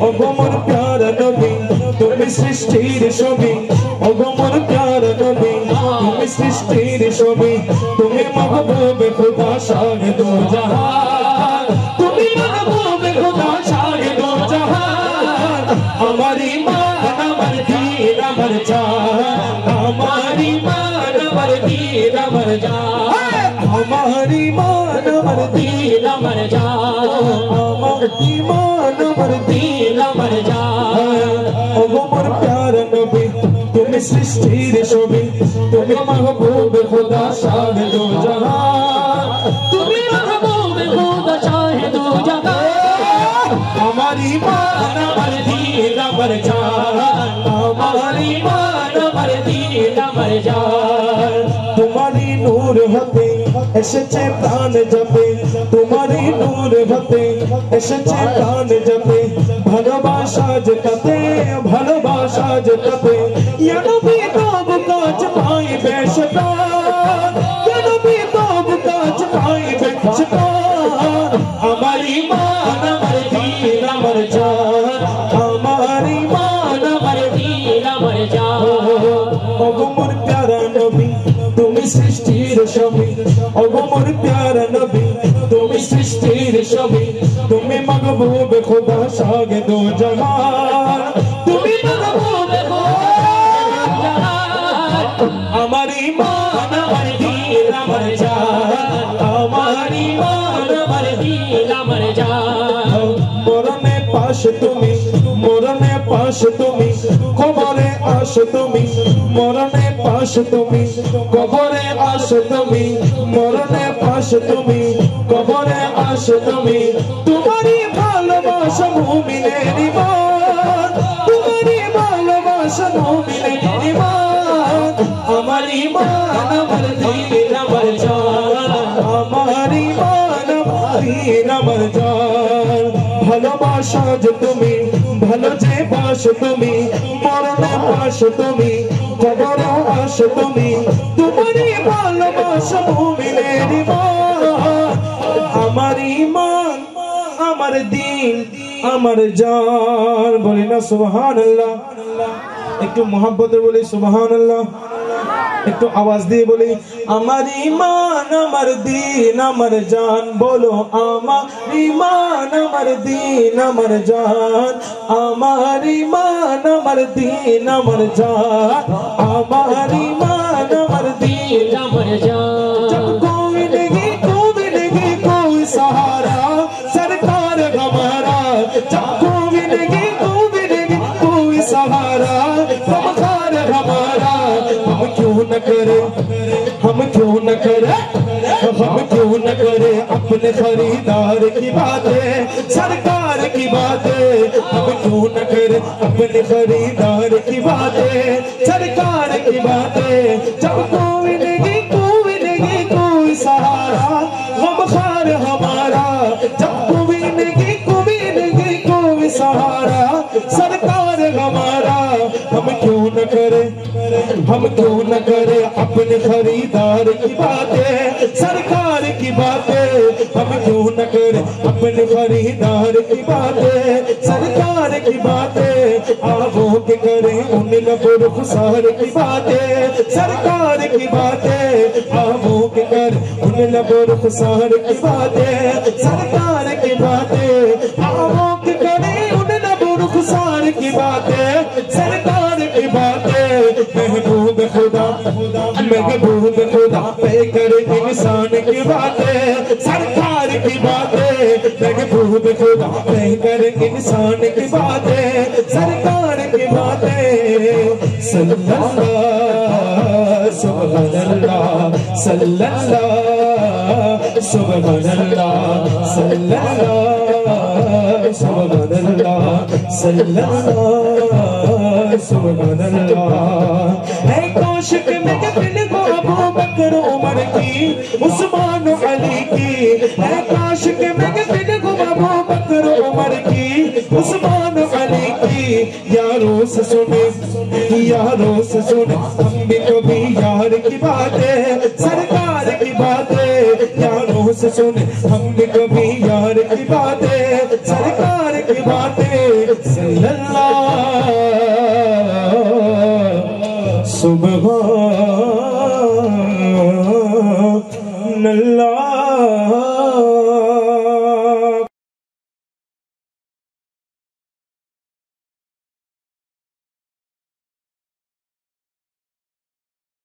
ওগো মোর প্যারা নবী তুমি সৃষ্টির ছবি ওগো মোর প্যারা নবী তুমি সৃষ্টির ছবি তুমি মাহবুবে খুদা শাহে দো জাহান তুমি মাহবুবে খুদা শাহে দো জাহান আমার ঈমান আমার দীন আমার জান আমার ঈমান আমার দীন আমার জান আমার ঈমান আমার দীন আমার জান আমার ঈমান আমার দীন আমার জান ওগো মোর প্যারা নবী তুমি সৃষ্টির ছবি তুমি মাহবুবে খুদা শাহে দো জাহান তুমি মাহবুবে খুদা শাহে দো জাহান আমার ঈমান আমার দীন আমার জান আমার ঈমান আমার দীন আমার জান তোমারি নূর হতে এসেছে প্রাণ জপে তোমারি নূর হতে এসেছে প্রাণ জপে ভালোবাসা জেতাতে ভালোবাসা জেতাতে ইয়া নবী তব কাজ পাইবে শতান ইয়া নবী তব কাজ পাইবে শতান আমার ঈমান আমার দীন আমার জান আমার ঈমান আমার দীন আমার জান ওগো মোর প্যারা নবী তুমি সৃষ্টির ছবি ওগো মোর প্যারা নবী তুমি সৃষ্টির ছবি তুমি মাহবুবে খুদা শাহে দো জাহান তুমি মাহবুবে খুদা জাহান আমার ঈমান আমার দীন আমার জান আমার ঈমান আমার দীন আমার জান মরণে পাশ তুমি মরণে পাশ তুমি কবরে আস তুমি মরণে পাশ তুমি কবরে আস তুমি মরণে পাশ তুমি কবরে আস তুমি তোমারই ভালোবাসা মুমিনের ঈমান তোমারই ভালোবাসা মুমিনের ঈমান আমার ঈমান আমার দীন আমার জান আমার ঈমান আমার দীন আমার জান ভালোবাসা যে তুমি ভালো যে বাস তুমি মরণে পাশ তুমি কবরে আস তুমি তোমারই ভালোবাসা মুমিনের ঈমান আমার ঈমান আমার দীন আমার জান বলি না সুবহানাল্লাহ একটু মোহাব্বতে বলি সুবহানাল্লাহ একটু আওয়াজ দিয়ে বলি আমার ঈমান আমার দীন আমার জান বলো আমার ঈমান আমার দীন আমার জান আমার ঈমান আমার দীন আমার জান আমার ঈমান আমার দীন আমার জাन जब कोई नहीं कोई सहारा सरकार हमारा जब कोई नहीं कोई सहारा सरकार हमारा हम क्यों न करे हम क्यों न करे हम क्यों न करे अपने खरीदार की बातें सरकार की बातें हम क्यों न करे अपने खरीदार की बातें सरकार की बातें जब कोई नहीं कोई सहारा गम खार हमारा जब कोई नहीं कोई सहारा सरकार हमारा हम क्यों न करे अपने खरीदार की बातें सरकार की बातें हम क्यों न करे अपने खरीदार की बातें सरकार की बातें आवो के करे उन रुखसार की बातें सरकार की बातें आवो के करे उन रुखसार की बातें सरकार की बातें आवो के करे उन रुखसार की बातें सरकार की बातें महबूब खुदा पे करे इंसान की बातें सरकार की बातें महबूब खुदा पे करे इंसान की बातें सरकार की बातें सल्लल्लाह सुबहानल्लाह सल्लल्लाह सुबहानल्लाह सल्लल्लाह सुबहानल्लाह सल्लल्लाह सुबहानल्लाह है काशिक में दिल को अबू बकर उमर की उस्मान अली की है काशिक में दिल को अबू बकर उमर की उस्मान अली की यारों से सुने हम भी कभी यार की बातें सरकार की बातें यारों से सुने हम भी कभी यार की बातें सरकार की बातें सुभान अल्लाह।